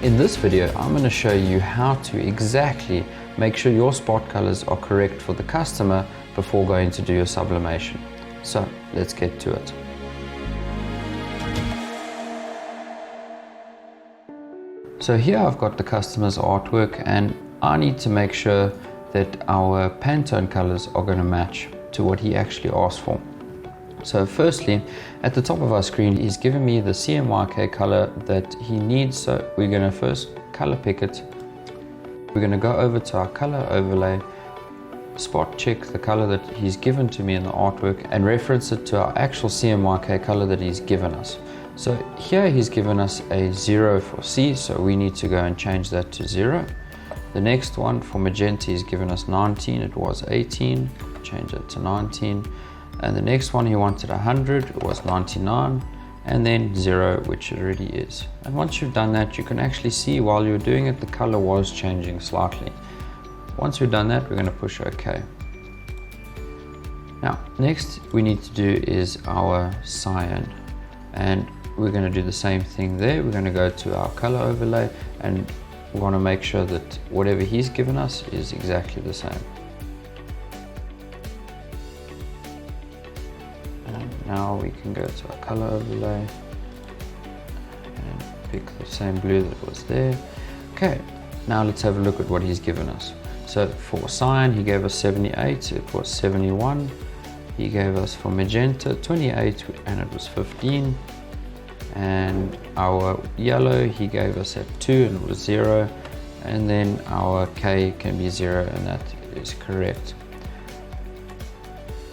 In this video, I'm going to show you how to exactly make sure your spot colors are correct for the customer before going to do your sublimation. So let's get to it. So here I've got the customer's artwork, and I need to make sure that our Pantone colors are going to match to what he actually asked for. So firstly, at the top of our screen, he's given me the CMYK color that he needs. So we're going to first color pick it. We're going to go over to our color overlay, spot check the color that he's given to me in the artwork, and reference it to our actual CMYK color that he's given us. So here he's given us a 0 for C, so we need to go and change that to 0. The next one for magenta, he's given us 19, it was 18, change it to 19. And the next one he wanted 100, it was 99, and then 0, which it already is. And once you've done that, you can actually see while you're doing it, the color was changing slightly. Once we've done that, we're going to push OK. Now, next we need to do is our cyan, and we're going to do the same thing there. We're going to go to our color overlay, and we want to make sure that whatever he's given us is exactly the same. Now we can go to our color overlay and pick the same blue that was there. Okay, now let's have a look at what he's given us. So for cyan, he gave us 78, it was 71. He gave us for magenta 28, and it was 15. And our yellow, he gave us at 2, and it was 0. And then our K can be 0, and that is correct.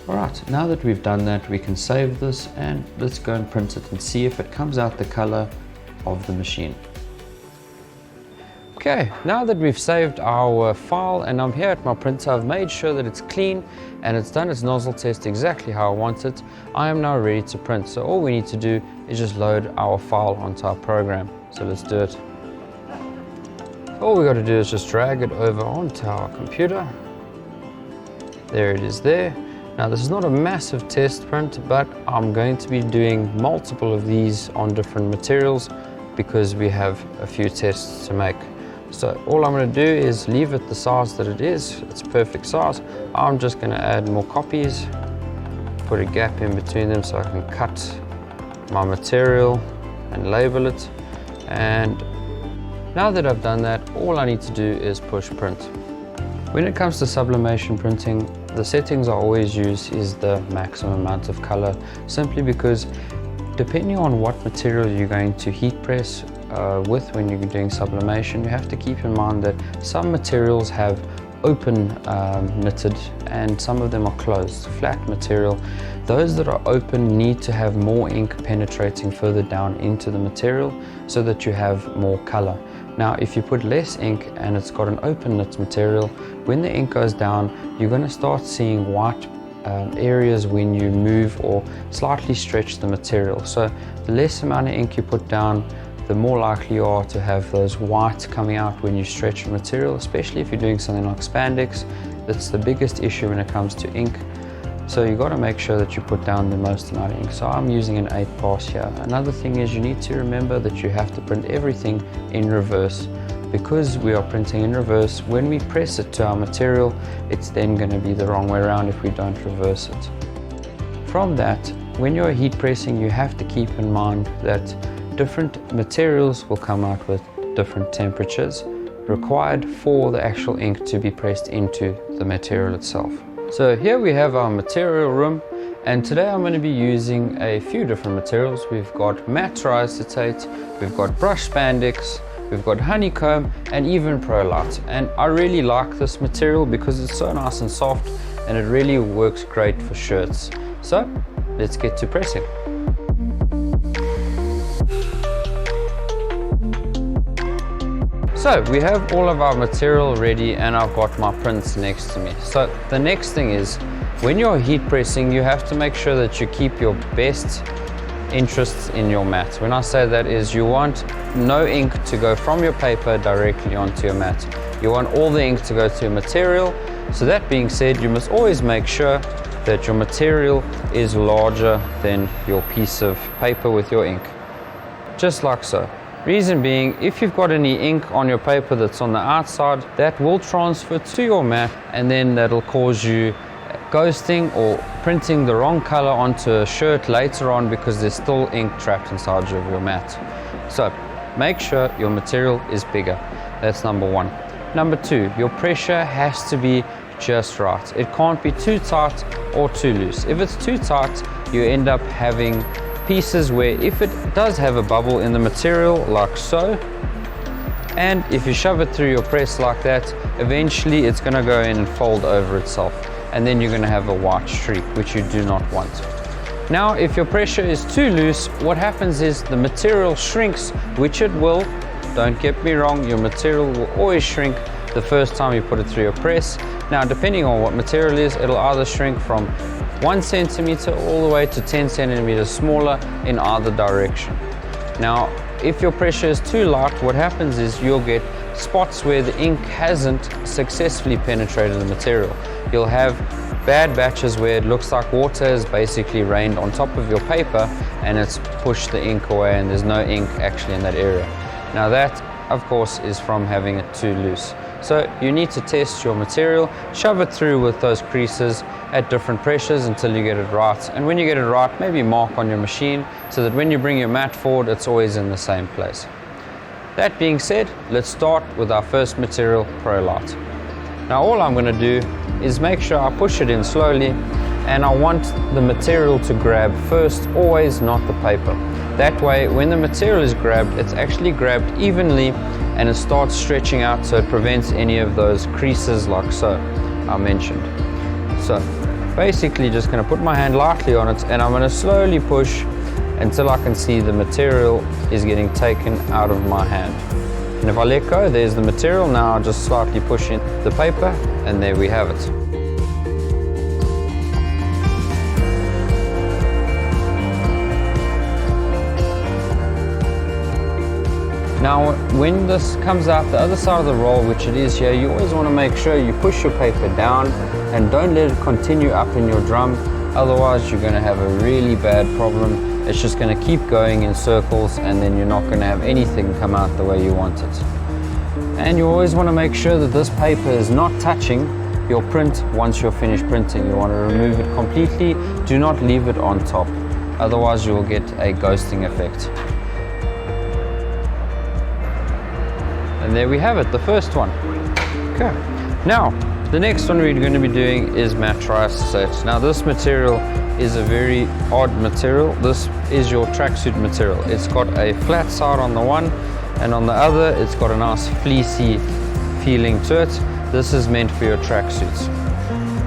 Alright, now that we've done that, we can save this, and let's go and print it and see if it comes out the color of the machine. Okay, now that we've saved our file and I'm here at my printer, I've made sure that it's clean and it's done its nozzle test exactly how I want it. I am now ready to print, so all we need to do is just load our file onto our program. So let's do it. All we got to do is just drag it over onto our computer. There it is there. Now this is not a massive test print, but I'm going to be doing multiple of these on different materials because we have a few tests to make. So all I'm going to do is leave it the size that it is. It's perfect size. I'm just going to add more copies, put a gap in between them so I can cut my material and label it. And now that I've done that, all I need to do is push print. When it comes to sublimation printing, the settings I always use is the maximum amount of color, simply because depending on what material you're going to heat press with when you're doing sublimation, you have to keep in mind that some materials have open knitted and some of them are closed, flat material. Those that are open need to have more ink penetrating further down into the material so that you have more color. Now, if you put less ink and it's got an open knit material, when the ink goes down, you're going to start seeing white areas when you move or slightly stretch the material. So the less amount of ink you put down, the more likely you are to have those whites coming out when you stretch the material, especially if you're doing something like spandex. That's the biggest issue when it comes to ink. So you've got to make sure that you put down the most amount of ink. So I'm using an 8 pass here. Another thing is you need to remember that you have to print everything in reverse. Because we are printing in reverse, when we press it to our material, it's then going to be the wrong way around if we don't reverse it. From that, when you're heat pressing, you have to keep in mind that different materials will come out with different temperatures required for the actual ink to be pressed into the material itself. So here we have our material room, and today I'm going to be using a few different materials. We've got matte acetate, we've got brush spandex, we've got honeycomb, and even Prolite. And I really like this material because it's so nice and soft and it really works great for shirts. So let's get to pressing. So we have all of our material ready and I've got my prints next to me. So the next thing is, when you're heat pressing, you have to make sure that you keep your best interests in your mat. When I say that is, you want no ink to go from your paper directly onto your mat. You want all the ink to go to your material. So that being said, you must always make sure that your material is larger than your piece of paper with your ink. Just like so. Reason being, if you've got any ink on your paper that's on the outside, that will transfer to your mat, and then that'll cause you ghosting or printing the wrong color onto a shirt later on because there's still ink trapped inside of your mat. So make sure your material is bigger. That's number one. Number two, your pressure has to be just right. It can't be too tight or too loose. If it's too tight, you end up having pieces where if it does have a bubble in the material like so, and if you shove it through your press like that, eventually it's going to go in and fold over itself, and then you're going to have a white streak, which you do not want. Now if your pressure is too loose, what happens is the material shrinks, which it will. Don't get me wrong, your material will always shrink the first time you put it through your press. Now depending on what material it is, it'll either shrink from 1 centimeter all the way to 10 centimeters smaller in either direction. Now if your pressure is too light, what happens is you'll get spots where the ink hasn't successfully penetrated the material. You'll have bad batches where it looks like water has basically rained on top of your paper and it's pushed the ink away and there's no ink actually in that area. Now that of course is from having it too loose. So you need to test your material, shove it through with those creases at different pressures until you get it right. And when you get it right, maybe mark on your machine so that when you bring your mat forward, it's always in the same place. That being said, let's start with our first material, Prolite. Now all I'm going to do is make sure I push it in slowly, and I want the material to grab first, always not the paper. That way when the material is grabbed, it's actually grabbed evenly and it starts stretching out, so it prevents any of those creases like so I mentioned. So basically just going to put my hand lightly on it, and I'm going to slowly push until I can see the material is getting taken out of my hand. And if I let go, there's the material. Now I just slightly push in the paper, and there we have it. Now when this comes out the other side of the roll, which it is here, you always want to make sure you push your paper down and don't let it continue up in your drum, otherwise you're going to have a really bad problem. It's just going to keep going in circles, and then you're not going to have anything come out the way you want it. And you always want to make sure that this paper is not touching your print once you're finished printing. You want to remove it completely, do not leave it on top, otherwise you will get a ghosting effect. And there we have it, the first one. Okay, now the next one we're going to be doing is matte acetate. Now this material is a very odd material. This is your tracksuit material. It's got a flat side on the one, and on the other it's got a nice fleecy feeling to it. This is meant for your tracksuits.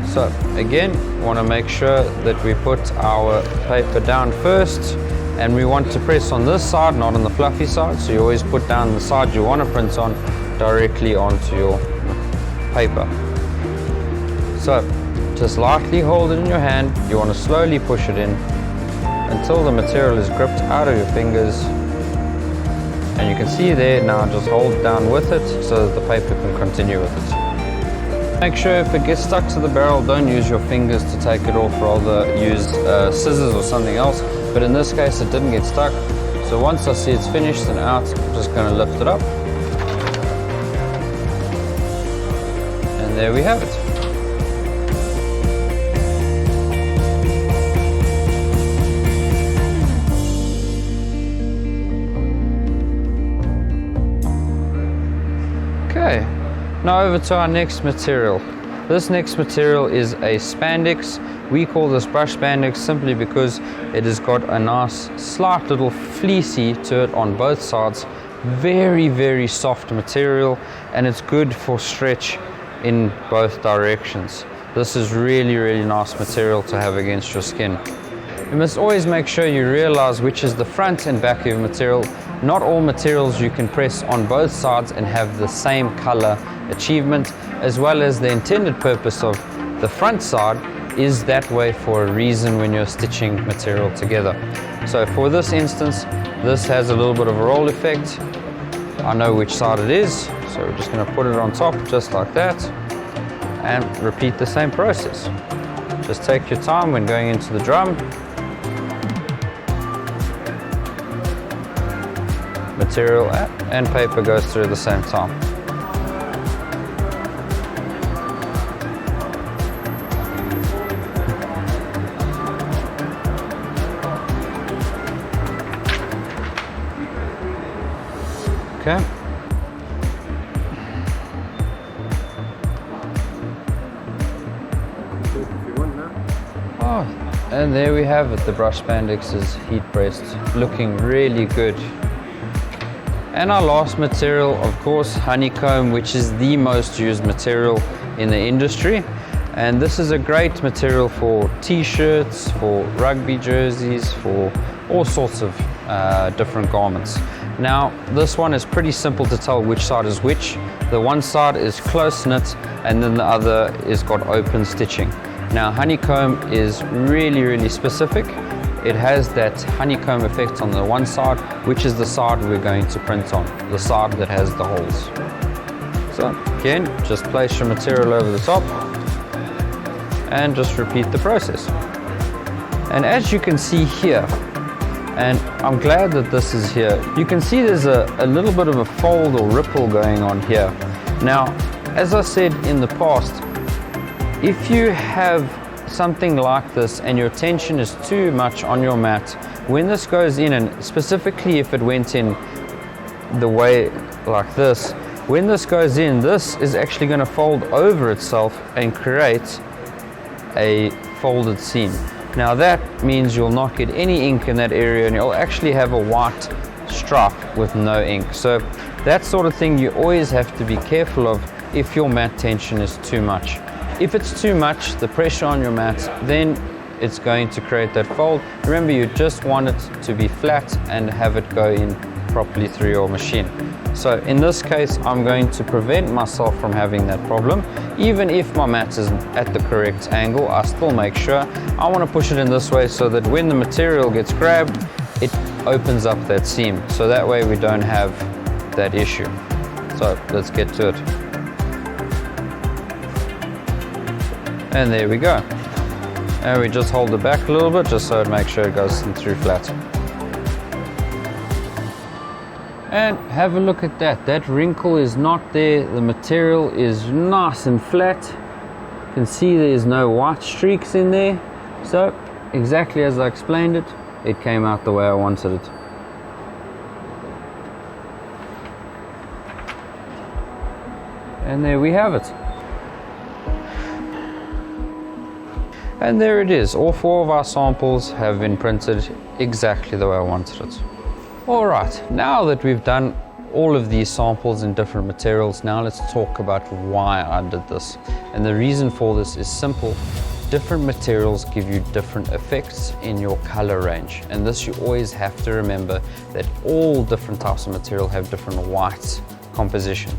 So again, we want to make sure that we put our paper down first, and we want to press on this side, not on the fluffy side. So you always put down the side you want to print on directly onto your paper. So just lightly hold it in your hand. You want to slowly push it in until the material is gripped out of your fingers. And you can see there, now just hold down with it so that the paper can continue with it. Make sure if it gets stuck to the barrel, don't use your fingers to take it off, rather use scissors or something else. But in this case it didn't get stuck. So once I see it's finished and out, I'm just going to lift it up. And there we have it. Okay, now over to our next material. This next material is a spandex. We call this brush spandex simply because it has got a nice slight little fleecy to it on both sides. Very, very soft material, and it's good for stretch in both directions. This is really, really nice material to have against your skin. You must always make sure you realize which is the front and back of your material. Not all materials you can press on both sides and have the same color achievement, as well as the intended purpose of the front side is that way for a reason when you're stitching material together. So for this instance, this has a little bit of a roll effect. I know which side it is, so we're just going to put it on top just like that and repeat the same process. Just take your time when going into the drum. material and paper goes through at the same time. Okay. Oh, and there we have it. The brush spandex is heat pressed, looking really good. And our last material, of course, honeycomb, which is the most used material in the industry. And this is a great material for t-shirts, for rugby jerseys, for all sorts of different garments. Now, this one is pretty simple to tell which side is which. The one side is close knit and then the other is got open stitching. Now, honeycomb is really, really specific. It has that honeycomb effect on the one side, which is the side we're going to print on, the side that has the holes. So again, just place your material over the top and just repeat the process. And as you can see here, and I'm glad that this is here, you can see there's a little bit of a fold or ripple going on here. Now, as I said in the past, if you have something like this and your tension is too much on your mat, when this goes in, and specifically if it went in the way like this, when this goes in, this is actually going to fold over itself and create a folded seam. Now that means you'll not get any ink in that area and you'll actually have a white stripe with no ink. So that sort of thing you always have to be careful of if your mat tension is too much. If it's too much, the pressure on your mat, then it's going to create that fold. Remember, you just want it to be flat and have it go in properly through your machine. So in this case, I'm going to prevent myself from having that problem. Even if my mat is at the correct angle, I still make sure I want to push it in this way so that when the material gets grabbed, it opens up that seam. So that way we don't have that issue. So let's get to it. And there we go. And we just hold it back a little bit just so it makes sure it goes through flat. And have a look at that. That wrinkle is not there. The material is nice and flat. You can see there's no white streaks in there. So exactly as I explained it, it came out the way I wanted it. And there we have it. And there it is. All 4 of our samples have been printed exactly the way I wanted it. All right, now that we've done all of these samples in different materials, now let's talk about why I did this. And the reason for this is simple. Different materials give you different effects in your color range. And this you always have to remember, that all different types of material have different white composition.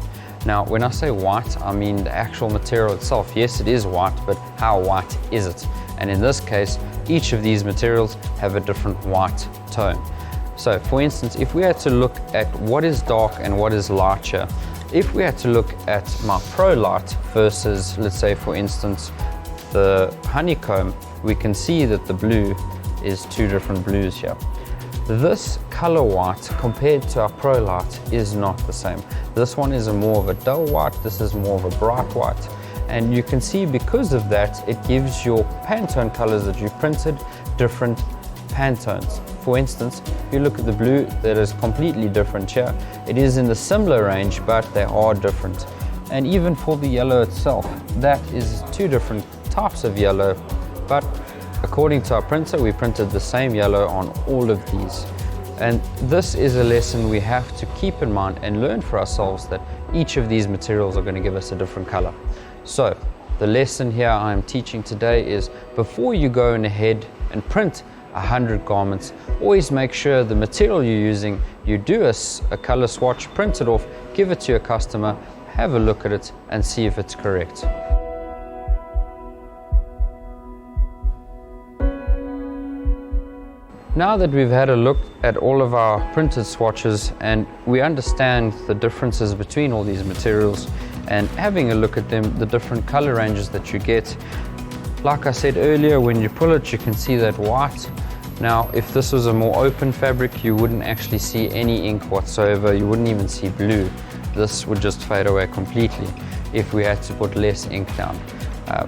Now, when I say white, I mean the actual material itself. Yes, it is white, but how white is it? And in this case, each of these materials have a different white tone. So for instance, if we had to look at what is dark and what is light here, if we had to look at my Prolite versus, let's say for instance, the honeycomb, we can see that the blue is 2 different blues here. This color white compared to our Prolite is not the same. This one is more of a dull white, this is more of a bright white. And you can see because of that, it gives your Pantone colors that you printed different Pantones. For instance, if you look at the blue, that is completely different here. It is in the similar range, but they are different. And even for the yellow itself, that is 2 different types of yellow, but according to our printer, we printed the same yellow on all of these. And this is a lesson we have to keep in mind and learn for ourselves, that each of these materials are going to give us a different color. So the lesson here I am teaching today is, before you go ahead and print 100 garments, always make sure the material you're using, you do a color swatch, print it off, give it to your customer, have a look at it and see if it's correct. Now that we've had a look at all of our printed swatches and we understand the differences between all these materials and having a look at them, the different color ranges that you get, like I said earlier, when you pull it you can see that white. Now, if this was a more open fabric, you wouldn't actually see any ink whatsoever. You wouldn't even see blue. This would just fade away completely if we had to put less ink down,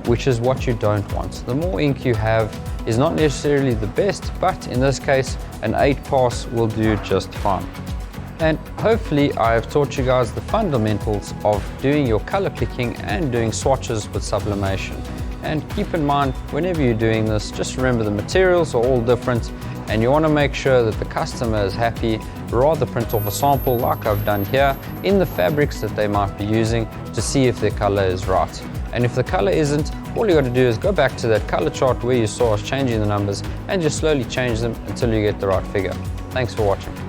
which is what you don't want. The more ink you have is not necessarily the best, but in this case, an 8 pass will do just fine. And hopefully I have taught you guys the fundamentals of doing your color picking and doing swatches with sublimation. And keep in mind, whenever you're doing this, just remember the materials are all different and you want to make sure that the customer is happy. Rather print off a sample like I've done here in the fabrics that they might be using to see if their color is right. And if the color isn't, all you got to do is go back to that color chart where you saw us changing the numbers and just slowly change them until you get the right figure. Thanks for watching.